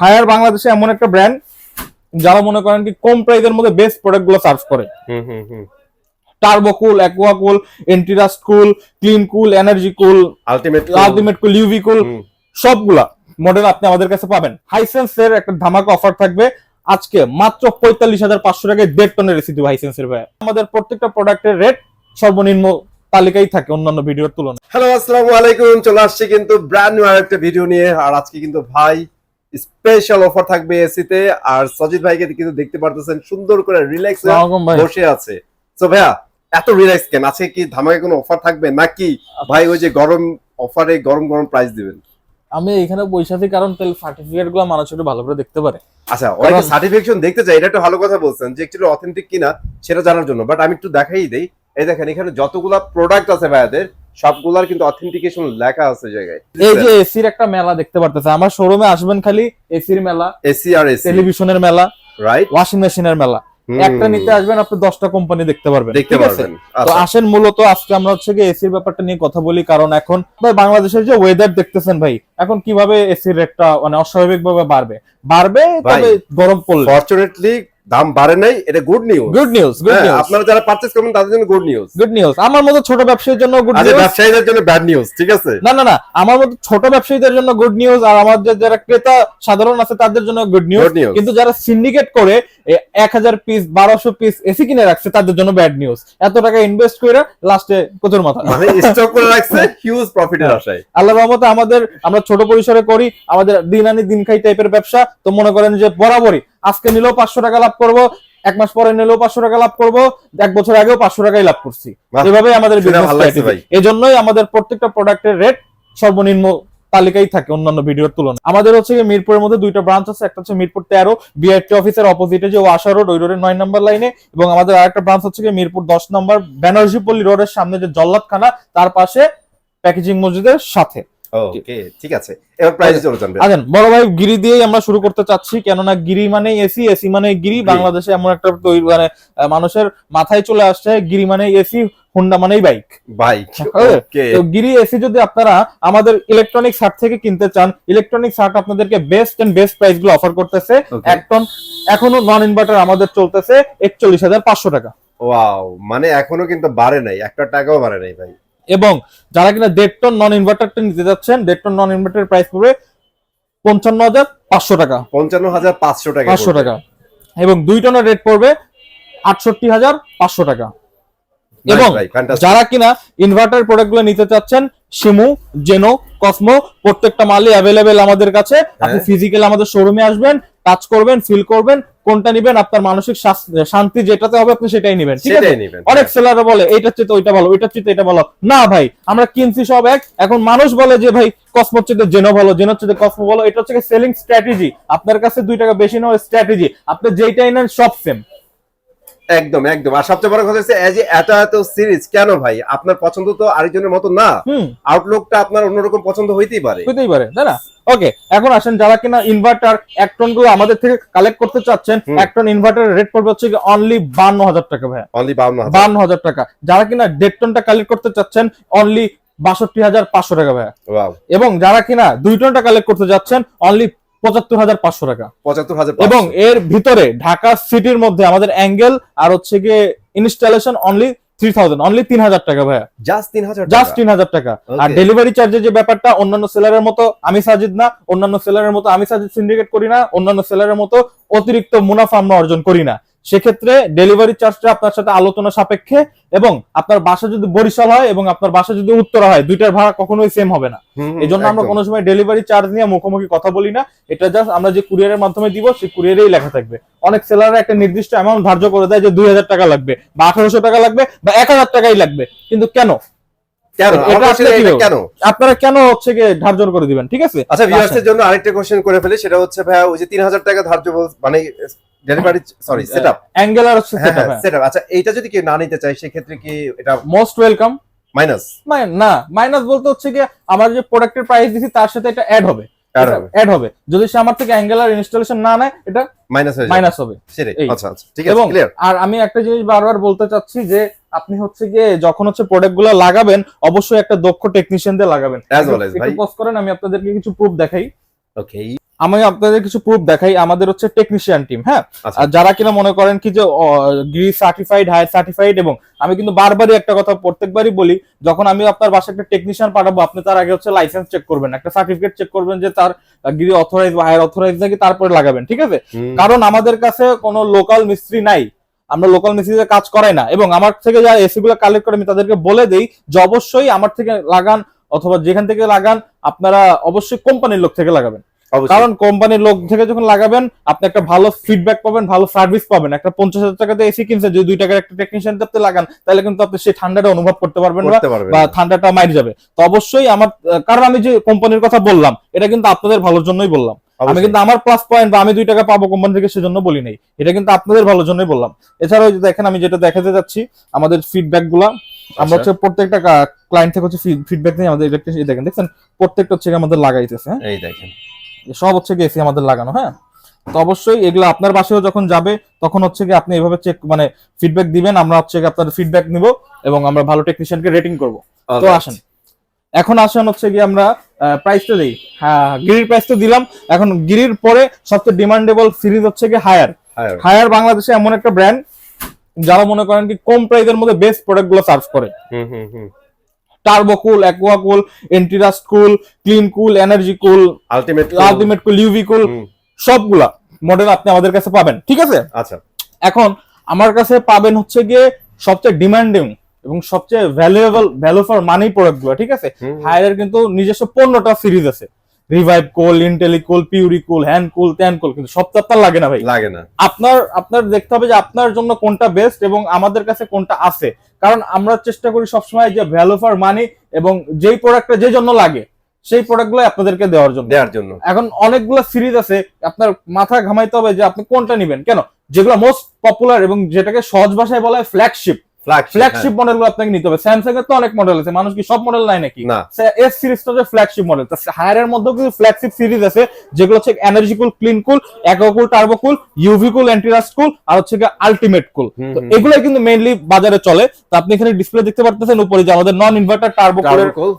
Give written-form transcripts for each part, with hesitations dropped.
Higher বাংলাদেশে এমন একটা ব্র্যান্ড যারা মনে করেন কি কম প্রাইসের মধ্যে বেস্ট প্রোডাক্ট গুলো সার্ভ করে। Turbo cool, aqua cool, antirust cool, clean cool, energy cool, ultimate cool, UV cool, সবগুলা মডেল আপনি আমাদের কাছে পাবেন। হাইসেন্স এর একটা ধামাকা অফার থাকবে আজকে মাত্র 45,500 টাকায় 1.5 টনের এসি দিব হাইসেন্সের ভাই। আমাদের প্রত্যেকটা প্রোডাক্টের রেট সর্বনিম্ন তালিকায় থাকে অন্যান্য ভিডিওর তুলনায়। হ্যালো, আসসালামু আলাইকুম। চলে আসছি কিন্তু ব্র্যান্ড নিউ আরেকটা ভিডিও নিয়ে। আর আজকে কিন্তু ভাই স্পেশাল অফার থাকবে এসিতে। আর সজিদ ভাইকে কিন্তু দেখতে পারতেছেন সুন্দর করে রিল্যাক্স বসে আছে। তো ভাইয়া এত রিল্যাক্স কেন? আজকে কি ধামাকে কোনো অফার থাকবে নাকি ভাই ওই যে গরম অফারে গরম গরম প্রাইস দিবেন? আমি এখানে বৈশাখী কারণ তেল সার্টিফিকেট গুলো মানুষ একটু ভালো করে দেখতে পারে। আচ্ছা, অনেকে সার্টিফিকেশন দেখতে চাই, এটা একটা ভালো কথা বলছেন যে অ্যাকচুয়ালি অথেন্টিক কিনা সেটা জানার জন্য। বাট আমি একটু দেখাই দেই। এই দেখেন এখানে যতগুলা প্রোডাক্ট আছে ভাইয়াদের সবগুলার কিন্তু অথেন্টিকেশন লেখা আছে জায়গায়। এই যে এসির একটা মেলা দেখতে পারতেছে, আমার শোরুমে আসবেন খালি এসির মেলা, এসি আর এসি, টেলিভিশনের মেলা, রাইট, ওয়াশিং মেশিনের মেলা। একটা নিতে আসবেন আপনি 10টা কোম্পানি দেখতে পারবেন, ঠিক আছে? তো আসেন, মূলত আজকে আমরা হচ্ছে কি এসির ব্যাপারটা নিয়ে কথা বলি। কারণ এখন ভাই বাংলাদেশের যে ওয়েদার দেখতেছেন ভাই, এখন কিভাবে এসির রেটটা মানে অস্বাভাবিক ভাবে বাড়বে তবে গরম পড়লে। ফরচুনেটলি দাম বাড়ে নাই, এটা good news. Good news, good news. আপনারা যারা পারচেজ করবেন তাদের জন্য গুড নিউজ। Good news. আমার মতো ছোট ব্যবসায়ীর জন্য গুড নিউজ, ব্যবসায়ীদের জন্য ব্যাড নিউজ, ঠিক আছে? না, আমার মতো ছোট ব্যবসায়ীদের জন্য গুড নিউজ, আর আমাদের যারা ক্রেতা সাধারণ আছে তাদের জন্য গুড নিউজ। কিন্তু যারা সিন্ডিকেট করে 1000 পিস 1200 পিস এসি কিনে রাখছে তাদের জন্য ব্যাড নিউজ। এত টাকা ইনভেস্ট করে লাস্টে কচুর মাথা মানে স্টক করে রাখছে হিউজ প্রফিটের আশায়। আল্লাহর রহমতে আমরা ছোট পরিসরে করি, আমাদের দিন আনি দিন খাই টাইপের ব্যবসা। তো মনে করেন যে বরাবরই আজকে নিলেও 500 টাকা লাভ করব, এক মাস পরে নিলেও 500 টাকা লাভ করব, এক বছর আগেও 500 টাকাই লাভ করছি। এভাবেই আমাদের বিজনেস স্ট্র্যাটেজি। এজন্যই আমাদের প্রত্যেকটা প্রোডাক্টের রেট সর্বনিম্ন তালিকায় থাকে অন্যান্য ভিডিওর তুলনায়। আমাদের হচ্ছে মিরপুরের মধ্যে দুইটা ব্রাঞ্চ আছে, একটা হচ্ছে মিরপুর 13 বিআরটি অফিসের অপোজিটে যে ওয়াশা রোড, ওই রোডের 9 নম্বর লাইনে, এবং আমাদের আরেকটা ব্রাঞ্চ হচ্ছে মিরপুর 10 নম্বর বেনারসিপল্লী রোডের সামনে যে জল্লাদখানা তার পাশে প্যাকেজিং মসজিদের সাথে। ওকে, ঠিক আছে। এবার প্রাইস চলে যাবে। আছেন বড় ভাই, গিরি দিয়েই আমরা শুরু করতে চাচ্ছি, কেননা গিরি মানে এসি, এসি মানে গিরি। বাংলাদেশে এমন একটা মানে মানুষের মাথায় চলে আসছে গিরি মানে এসি, হুন্ডা মানেই বাইক। তো গিরি এসি যদি আপনারা আমাদের ইলেকট্রনিক শার্ট থেকে কিনতে চান, ইলেকট্রনিক শার্ট আপনাদেরকে বেস্ট প্রাইস গুলো অফার করতেছে। এক টন এখনো নন ইনভার্টার আমাদের চলতেছে 41,500 টাকা। ওয়াও, মানে এখনো কিন্তু বাড়ে নাই, একটা টাকাও বাড়ে নাই ভাই। এবং যারা কিনা 1.5 টন নন ইনভার্টারটা নিতে যাচ্ছেন, 1.5 টন নন ইনভার্টারের প্রাইস পড়বে 55,500 টাকা। 55,500 টাকা, 500 টাকা। এবং 2 টনের রেট পড়বে 68,500 টাকা। এবং যারা কিনা ইনভার্টার প্রোডাক্ট গুলো নিতে চাচ্ছেন, শিমু, জেনো, কসমো, প্রত্যেকটা মালই অ্যাভেলেবেল আমাদের কাছে। আপনি ফিজিক্যালি আমাদের শোরুমে আসবেন, টাচ করবেন, ফিল করবেন, কোনটা নিবেন, আপনার মানসিক শান্তি যেটাতে হবে আপনি সেটাই নিবেন, ঠিক আছে? অনেক সেলাররা বলে এইটার চেয়ে ওইটা ভালো, ওইটার চেয়ে এটা ভালো। না ভাই, আমরা কিনছি সব এক। এখন মানুষ বলে যে ভাই কসমোর চেয়ে জেনো ভালো, জেনোর চেয়ে কসমো ভালো। এটা হচ্ছে সেলিং স্ট্র্যাটেজি। আপনার কাছে 2 টাকা বেশি নেওয়ার স্ট্র্যাটেজি। আপনি যেইটাই নেন সব সেম। একদম একদম। আর সবচেয়ে বড় কথা হচ্ছে এত সিরিজ কেন ভাই? আপনার পছন্দ তো আরেকজনের মতো না, আউটলুকটা আপনার অন্যরকম পছন্দ হইতেই পারে, তাই না? ওকে, এখন আসেন যারা কিনা ইনভার্টার 1 টন গুলো আমাদের থেকে কালেক্ট করতে চাচ্ছেন, 1 টন ইনভার্টারের রেট পড়বে হচ্ছে অনলি 52,000 টাকা ভাই। অনলি 52,000 টাকা। যারা কিনা 1.5 টনটা কালেক্ট করতে চাচ্ছেন অনলি 62,500 টাকা ভাই। এবং যারা কিনা 2 টনটা কালেক্ট করতে যাচ্ছেন অনলি 75,500 টাকা। 75,500। এবং এর ভিতরে ঢাকা সিটির মধ্যে আমাদের অ্যাঙ্গেল আর হচ্ছে গিয়ে ইনস্টলেশন অনলি 3000, অনলি 3,000 টাকা ভাইয়া। জাস্ট 3,000 টাকা, জাস্ট 3,000 টাকা। আর ডেলিভারি চার্জের যে ব্যাপারটা, অন্যান্য সেলারের মতো আমি সাজিদ না, অন্যান্য সেলারের মতো আমি সাজিদ সিন্ডিকেট করি না, অন্যান্য সেলারের মতো অতিরিক্ত মুনাফা আমরা অর্জন করি না। সেক্ষেত্রে ডেলিভারি চার্জটা আপনার সাথে আলোচনা সাপেক্ষে, এবং আপনার বাসা যদি বরিশাল হয় এবং আপনার বাসা যদি উত্তরা হয়, দুইটার ভাড়া কখনোই সেম হবে না। এই জন্য আমরা কোনো সময় ডেলিভারি চার্জ নিয়ে মুখোমুখি কথা বলি না। এটা জাস্ট আমরা যে কুরিয়ারের মাধ্যমে দিব সেই কুরিয়ারেই লেখা থাকবে। অনেক সেলাররা একটা নির্দিষ্ট অ্যামাউন্ট ধার্য করে দেয় যে 2,000 টাকা লাগবে বা 1,800 টাকা লাগবে বা 1,000 টাকাই লাগবে। কিন্তু কেন আপনারা কেন হচ্ছে গিয়ে ধার্য করে দিবেন, ঠিক আছে? আচ্ছা, ভিউয়ার্সদের জন্য আরেকটা কোশ্চেন করে ফেলি, সেটা হচ্ছে ভাই ওই যে 3,000 টাকা ধার্য মানে ডেলিভারি সেটআপ অ্যাঙ্গেল আর সেটআপ। আচ্ছা, এইটা যদি কেউ না নিতে চায় সেক্ষেত্রে কি এটা মোস্ট ওয়েলকাম? মাইনাস না, মাইনাস বলতে হচ্ছে কি আমার যে প্রোডাক্টের প্রাইস দিছি তার সাথে এটা অ্যাড হবে। যদি সে আমার থেকে অ্যাঙ্গেল আর ইনস্টলেশন না নেয় এটা মাইনাস হবে। আচ্ছা, ঠিক আছে, ক্লিয়ার। আর আমি একটা জিনিস বারবার বলতে চাচ্ছি যে আপনি হচ্ছে গিয়ে যখন হচ্ছে প্রোডাক্ট গুলো লাগাবেন অবশ্যই একটা দক্ষ টেকনিশিয়ান দিয়ে লাগাবেন। একটু পজ করেন, আমি আপনাদেরকে কিছু প্রুফ দেখাই। ওকে, আমি আপনাদের কিছু প্রুফ দেখাই। আমাদের হচ্ছে টেকনিশিয়ান টিম, হ্যাঁ, আচ্ছা। আর যারা কিনা মনে করেন কি যে গ্রি সার্টিফাইড, হায়ার সার্টিফাইড, এবং আমি কিন্তু বারবারই একটা কথা প্রত্যেকবারই বলি, যখন আমি আপনার বাসায় একটা টেকনিশিয়ান পাঠাবো, আপনি তার আগে হচ্ছে লাইসেন্স চেক করবেন, একটা সার্টিফিকেট চেক করবেন যে তার গ্রি অথরাইজ বা হায়ার অথরাইজ নাকি, তারপরে লাগাবেন, ঠিক আছে? কারণ আমাদের কাছে কোনো লোকাল মিস্ত্রি নাই, আমরা লোকাল মিস্ত্রিতে কাজ করাই না। এবং আমার থেকে যারা এসি গুলো কালেক্ট করে আমি তাদেরকে বলে দেই যে অবশ্যই আমার থেকে লাগান, অথবা যেখান থেকে লাগান আপনারা অবশ্যই কোম্পানির লোক থেকে লাগাবেন। কারণ কোম্পানির লোক থেকে যখন লাগাবেন আপনি একটা ভালো ফিডব্যাক পাবেন, ভালো সার্ভিস পাবেন। একটা 50,000 টাকাতে এসি কিনছেন, যদি 2 টাকার একটা টেকনিশিয়ান আপনি লাগান, তাহলে কিন্তু আপনি সেই ঠান্ডাটা অনুভব করতে পারবেন না, বা ঠান্ডাটা মাইর যাবে। তো অবশ্যই আমার, কারণ আমি যে কোম্পানির কথা বললাম এটা কিন্তু আপনাদের ভালোর জন্যই বললাম, আমি কিন্তু আমার প্লাস পয়েন্ট বা আমি 2 টাকা পাবো কোম্পানি থেকে সেজন্য বলি নাই, এটা কিন্তু আপনাদের ভালোর জন্যই বললাম। এছাড়াও দেখেন আমি যেটা দেখাতে যাচ্ছি আমাদের ফিডব্যাক গুলা, আমরা হচ্ছে প্রত্যেকটা ক্লায়েন্ট থেকে হচ্ছে ফিডব্যাক নিয়ে আমাদের ইলেকট্রিসিটি দেখেন, দেখছেন প্রত্যেকটা হচ্ছে আমাদের লাগাইতেছে, হ্যাঁ, এই দেখেন সব হচ্ছে কি এসি আমাদের লাগানো, হ্যাঁ। তো অবশ্যই এগুলো আপনার বাসায়ও যখন যাবে তখন হচ্ছে কি আপনি এভাবে চেক মানে ফিডব্যাক দিবেন, আমরা হচ্ছে কি আপনাদের ফিডব্যাক নিব এবং আমরা ভালো টেকনিশিয়ানকে রেটিং করব। তো আসেন, এখন আসেন হচ্ছে কি আমরা প্রাইসটা দেই। হ্যাঁ, গিরির প্রাইস তো দিলাম, এখন গিরির পরে সবচেয়ে ডিমান্ডেবল সিরিজ হচ্ছে কি হায়ার। হায়ার বাংলাদেশে এমন একটা ব্র্যান্ড যারা মনে করেন কি কম প্রাইসের মধ্যে বেস্ট প্রোডাক্ট গুলো সার্ভ করে। Turbo cool, aqua cool, antirust cool, clean cool, energy cool, ultimate cool, UV cool, সবগুলা মডেল আপনি আমাদের কাছে পাবেন, ঠিক আছে? আচ্ছা, এখন আমার কাছে পাবেন হচ্ছে গিয়ে সবচেয়ে ডিমান্ডিং এবং সবচেয়ে ভ্যালু ফর মানি প্রোডাক্ট গুলো, ঠিক আছে? হায়ারের কিন্তু নিজস্ব 15টা সিরিজ আছে, রিভাইভ কুল, ইন্টেলিকুল, পিউরিকুল, হ্যান্ড কুল, ট্যান কুল, কিন্তু সব তো আপনার লাগে না ভাই, লাগে না। আপনার দেখতে হবে যে আপনার জন্য কোনটা বেস্ট এবং আমাদের কাছে কোনটা আছে। কারণ আমরা চেষ্টা করি সবসময় যে ভ্যালু ফর মানি এবং যেই প্রোডাক্টটা যে জন্য লাগে সেই প্রোডাক্টগুলো আপনাদেরকে দেওয়ার জন্য। এখন অনেকগুলো সিরিজ আছে, আপনার মাথা ঘামাইতে হবে যে আপনি কোনটা নেবেন। কেন? যেগুলো মোস্ট পপুলার এবং যেটাকে সহজ ভাষায় বলা হয় ফ্ল্যাগশিপ মডেলগুলো আপনাকে নিতে হবে। স্যামসাং এর তো অনেক মডেল আছে, মানুষ কি সব মডেল নাই নাকি? এস সিরিজটা যে ফ্ল্যাগশিপ মডেল, হায়ারের মধ্যেও কিন্তু ফ্ল্যাগশিপ সিরিজ আছে যেগুলো হচ্ছে energy cool, clean cool, aqua cool, turbo cool, UV cool, antirust cool, আর হচ্ছে আলটিমেট কুল। তো এগুলাই কিন্তু মেইনলি বাজারে চলে। তো আপনি এখানে ডিসপ্লে দেখতে পারতেছেন উপরে যে আমাদের নন ইনভার্টার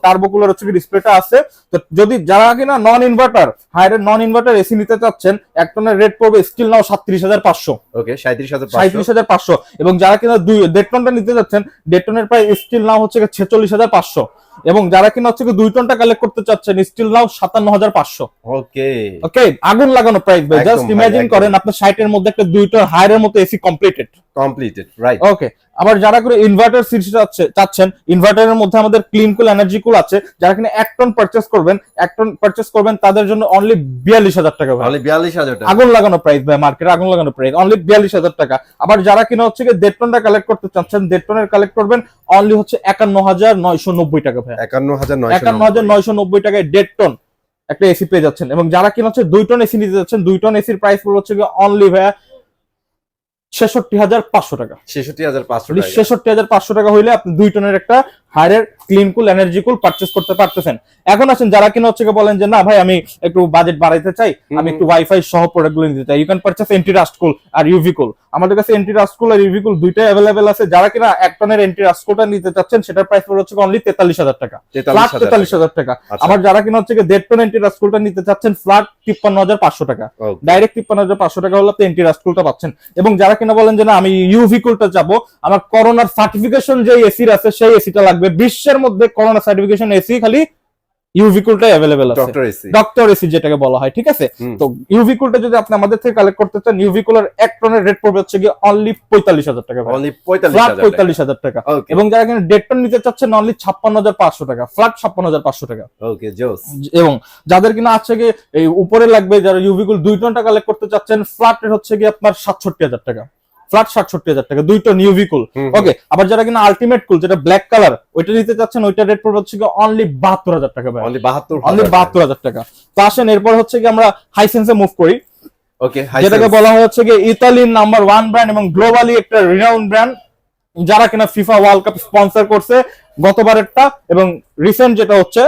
টার্বো কুলের হচ্ছে ডিসপ্লেটা আছে। তো যদি যারা কিনা নন ইনভার্টার, হায়ারের নন ইনভার্টার এসি নিতে চাচ্ছেন, এক টনের রেট পড়বে স্টিল নাও 37,500। ওকে, 37,500। এবং যারা কিনা 1.5 টনটা নিতে যাচ্ছেন, 1.5 টনের প্রায় স্টিল নাও হচ্ছে 46,500। এবং যারা কিনা হচ্ছে 2 টনটা কালেক্ট করতে চাচ্ছেন, স্টিল নাও 57,500। ওকে, আগুন লাগানো প্রাইস ভাই। জাস্ট ইমাজিন করেন আপনার 60 এর মধ্যে একটা 2 টন হায়ারের মতো এসি কমপ্লিটেড, রাইট? ওকে, আবার যারা করে ইনভার্টার সিরিজ চাচ্ছেন, ইনভার্টারের মধ্যে আমাদের ক্লিন কুল, এনার্জি কুল আছে। যারা কিনা 1 টন পারচেজ করবেন তাদের জন্য অনলি 42,000 টাকা ভাই, অনলি 42,000 টাকা। আগুন লাগানো প্রাইস ভাই, মার্কেটে আগুন লাগানো প্রাইস অনলি 42,000 টাকা। আবার যারা কিনা হচ্ছে 1.5 টনটা কালেক্ট করতে চাচ্ছেন, 1.5 টনের কালেক্ট করবেন অনলি হচ্ছে 51,990 টাকা ভাই, 51,990 টাকায় 1.5 টন একটা এসি পেয়ে যাচ্ছেন। এবং যারা কিনা হচ্ছে 2 টন এসি নিতে যাচ্ছেন, 2 টন এসির প্রাইস পড়বে হচ্ছে অনলি ভাইয়া 66,500 টাকা। 66,500 টাকা হইলে আপনি 2 টনের একটা Haier clean cool, energy cool purchase করতে পারতেছেন। এখন আসেন যারা কিনা হচ্ছে বলেন যে না ভাই আমি একটু বাজেট বাড়াইতে চাই, আমি একটু ওয়াইফাই সহ প্রোডাক্ট গুলো নিতে চাই, you can purchase antirust cool আর ইউভি কুল। আমাদের কাছে এন্টিরাস্ট কুল আর ইউভি কুল দুইটাই अवेलेबल আছে। যারা কিনা 1 টনের এন্টিরাস্ট কুলটা নিতে চাচ্ছেন সেটার প্রাইস পড়বে হচ্ছে অনলি 43,000 টাকা, ফ্ল্যাট 43,000 টাকা। আবার যারা কিনা হচ্ছে 1.5 টন এন্টিরাস্ট কুলটা নিতে চাচ্ছেন, ফ্ল্যাট 53,500 টাকা, ডাইরেক্ট 53,500 টাকা হলে আপনি এন্টিরাস্ট কুলটা পাচ্ছেন। এবং যারা কিনা বলেন যে না আমি ইউভি কুলটা যাবো, আমার করোনার সার্টিফিকেশন যে এসির আছে সেই এসিটা লাগবে, বিশ্বের মধ্যে করোনা সার্টিফিকেশন এসি খালি ইউভি কুলটাই अवेलेबल আছে, ডক্টর এসি যেটাকে বলা হয়, ঠিক আছে? তো ইউভি কুলটা যদি আপনি আমাদের থেকে কালেক্ট করতে চান, ইউভি কুলের 1 টনের রেট পড়বে হচ্ছে অনলি 45,000 টাকা, অনলি 45,000 টাকা। এবং যারা কিনা 1.5 টন নিতে চাচ্ছেন অনলি 56,500 টাকা, ফ্ল্যাট 56,500 টাকা। ওকে, জোস। এবং যাদের কিনা আছে এই উপরে লাগবে, যারা ইউভি কুল 2 টনটা কালেক্ট করতে চাচ্ছেন, ফ্ল্যাট রেট হচ্ছে আপনার 67,000 টাকা, ফ্ল্যাট 67,000 টাকা, 2 টন ইউভি কুল। ওকে, আবার যারা কিনা আলটিমেট কুল যেটা ব্ল্যাক কালার ওইটা নিতে চাচ্ছেন, ওইটা রেট পড়বে হচ্ছে অনলি 72,000 টাকা ভাই, অনলি 72,000 টাকা। তো আসেন এরপর হচ্ছে আমরা হাইসেন্সে মুভ করি। ওকে, যেটাকে বলা হয় হচ্ছে ইতালির নাম্বার 1 ব্র্যান্ড এবং গ্লোবালি একটা রিনাউন্ড ব্র্যান্ড, যারা কিনা ফিফা ওয়ার্ল্ড কাপ স্পন্সর করছে গতবারেরটা এবং রিসেন্ট যেটা হচ্ছে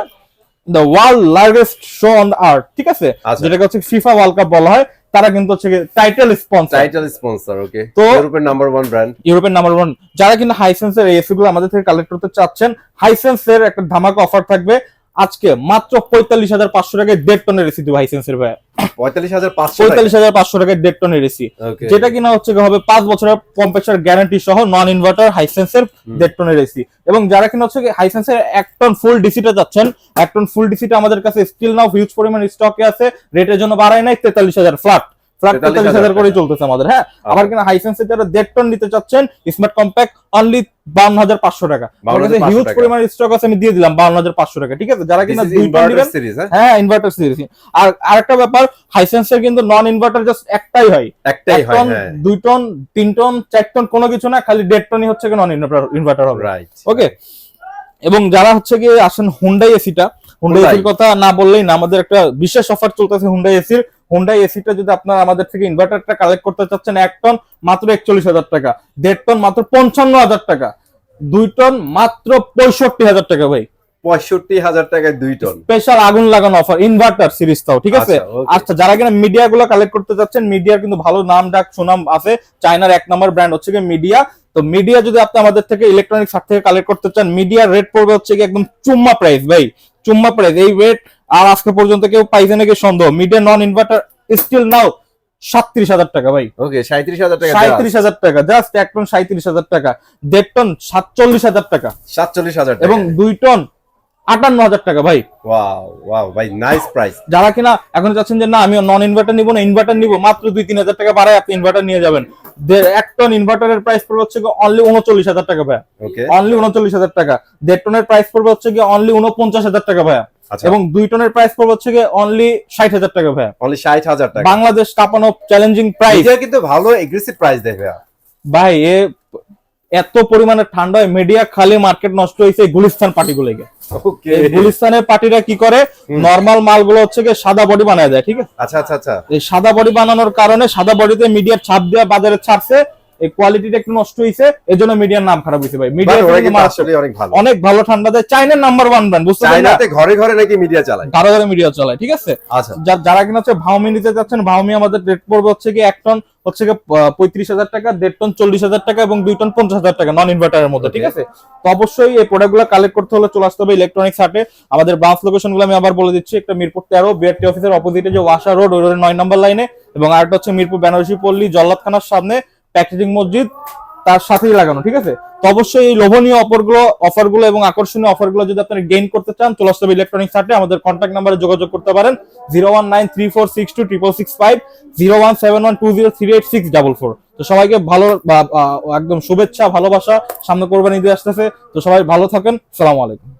the world largest show on the earth, ঠিক আছে? যেটাকে হচ্ছে ফিফা ওয়ার্ল্ড কাপ বলা হয়, তারা কিন্তু হচ্ছে টাইটেল স্পন্সর। ওকে, তো ইউরোপের নাম্বার 1 ব্র্যান্ড, ইউরোপের নাম্বার 1। যারা কিনা হাইসেন্সের এসি গুলো আমাদের থেকে কালেক্ট করতে চাচ্ছেন, হাইসেন্সের একটা ধামাকা অফার থাকবে। আজকে মাত্র 45,500 টাকায় 1.5 টনের এসি দিব হাইসেন্সের ভাই। 45,500 টাকায় 1.5 টনের এসি, Okay. যেটা কিনা হচ্ছে হবে 5 বছরের কম্প্রেসর গ্যারান্টি সহ নন ইনভার্টার হাইসেন্সের 1.5 টনের এসি। এবং যারা কিনা হচ্ছে হাইসেন্সের 1 টন ফুল ডিসিটা যাচ্ছেন, 1 টন ফুল ডিসিটা আমাদের কাছে স্টিল নাও হিউজ পরিমাণ স্টকে আছে, রেটের জন্য বাড়ায় নাই, 43,000 ফ্ল্যাট 43,000 করে চলতেছে আমাদের। হ্যাঁ, আবার কিনা হাইসেন্সের যারা 1.5 টন নিতে চাচ্ছেন স্মার্ট কম্প্যাক্ট অনলি 52,500 টাকা। আমার কাছে হিউজ পরিমাণ স্টক আছে, আমি দিয়ে দিলাম 52,500 টাকা। ঠিক আছে, যারা কিনা 2 টন নেবেন, হ্যাঁ ইনভার্টার সিরিজ। আর আরেকটা ব্যাপার, হাইসেন্সের কিন্তু নন ইনভার্টার জাস্ট একটাই হয়, 1 টন 2 টন 3 টন 4 টন কোনো কিছু না, খালি 1.5 টনই হচ্ছে নন ইনভার্টার হবে। ওকে, এবং যারা হচ্ছে গিয়ে আসেন হুন্ডাই এসিটা, হুন্ডাই এসির কথা না বললেই না, আমাদের একটা বিশেষ অফার চলতেছে হুন্ডাই এসির। হুন্ডাই এসিটা যদি আপনারা আমাদের থেকে ইনভার্টারটা কালেক্ট করতে চাচ্ছেন, 1 টন মাত্র 41,000 টাকা, 1.5 টন মাত্র 55,000 টাকা, 2 টন মাত্র 65,000 টাকা ভাই। 65,000 টাকায় 2 টন স্পেশাল আগুন লাগানো অফার ইনভার্টার সিরিজটাও। ঠিক আছে, আচ্ছা যারা কিনা মিডিয়া গুলো কালেক্ট করতে চাচ্ছেন, মিডিয়ার কিন্তু ভালো নাম ডাক সুনাম আছে, চায়নার 1 নম্বর ব্র্যান্ড হচ্ছে গিয়ে মিডিয়া। তো মিডিয়া যদি আপনি আমাদের থেকে ইলেকট্রনিক সাইট থেকে কালেক্ট করতে চান, মিডিয়ার রেট পড়বে হচ্ছে কি একদম চুম্মা প্রাইস ভাই, চুম্মা প্রাইস। এই রেট আর আজকে পর্যন্ত কেউ পাইছে নাকি সন্দেহ। Midea non inverter still now 37,000 টাকা ভাই। ওকে, 37,000 টাকা, 37,000 টাকা জাস্ট 1 টন 37,000 টাকা, 1.5 টন 47,000 টাকা, 47,000 টাকা, এবং 2 টন 58,000 টাকা ভাই। ওয়াও ওয়াও ভাই, নাইস প্রাইস। যারা কিনা এখন চাচ্ছেন যে না আমি নন ইনভার্টার নিব না, ইনভার্টার নিব, মাত্র 2-3,000 টাকা বাড়ায় আপনি ইনভার্টার নিয়ে যাবেন। 1 টন ইনভার্টারের প্রাইস পড়বে হচ্ছে অনলি 39,000 টাকা ভাই, অনলি 39,000 টাকা। 1.5 টনের প্রাইস পড়বে হচ্ছে অনলি 49,000 টাকা ভাই, এবং 2 টনের প্রাইস পড়বে হচ্ছে অনলি 60,000 টাকা ভাই, অনলি 60,000 টাকা। বাংলাদেশ কাঁপানো চ্যালেঞ্জিং প্রাইস। এটা কিন্তু ভালো এগ্রেসিভ প্রাইস দেয় ভাই। এত পরিমাণে ঠান্ডা হয়, মিডিয়া খালি মার্কেট নষ্ট হয়েছে গুলিস্তান পার্টিগুলোকে। গুলিস্তানের পার্টিরা কি করে, নরমাল মালগুলো হচ্ছে সাদা বডি বানায় দেয়। ঠিক আছে, আচ্ছা আচ্ছা আচ্ছা, এই সাদা বডি বানানোর কারণে সাদা বডিতে মিডিয়ার ছাপ দেওয়া বাজারে ছাড়ছে, এই কোয়ালিটিটা একটু নষ্ট হয়েছে, এজন্য মিডিয়ার নাম খারাপ হয়েছে ভাই। মিডিয়া আসলে অনেক ভালো, অনেক ভালো ঠান্ডা দেয়, চাইনার নাম্বার 1 ব্র্যান্ড, বুঝতে পারছেন? চাইনাতে ঘরে ঘরে নাকি মিডিয়া চালায়, ঘরে ঘরে মিডিয়া চালায়। ঠিক আছে, আচ্ছা যারা কিনা হচ্ছে ভাউমি নিতে যাচ্ছেন, ভাউমি আমাদের রেট পড়বে হচ্ছে 1 টন হচ্ছে 35,000 টাকা, 1.5 টন 40,000 টাকা, এবং 2 টন 50,000 টাকা নন ইনভার্টারের মধ্যে। ঠিক আছে, তো অবশ্যই এই প্রোডাক্টগুলো কালেক্ট করতে হলে চলে আসতে হবে ইলেকট্রনিক্স হাটে। আমাদের ব্রাঞ্চ লোকেশনগুলো আমি আবার বলে দিচ্ছি, একটা মিরপুর 13 বিআরটি অফিসের অপোজিটে যে ওয়াসা রোড, ওই রোডের 9 নম্বর লাইনে, এবং আরেকটা হচ্ছে মিরপুর বেনারসি পল্লী জল্লাদখানার সামনে প্যাকেজিং মসজিদ তার সাথেই লাগানো। ঠিক আছে, তো অবশ্যই এই লোভনীয় অফারগুলো এবং আকর্ষণীয় অফারগুলো যদি আপনারা গেইন করতে চান, চলে আসতে হবে ইলেকট্রনিক্স হাটে। আমাদের কন্ট্যাক্ট নাম্বারে যোগাযোগ করতে পারেন 01934626665, 01712038644। তো সবাইকে ভালো একদম শুভেচ্ছা ভালোবাসা, সামনে কোরবানি ঈদ আসতেছে, তো সবাই ভালো থাকেন, আসসালামু আলাইকুম।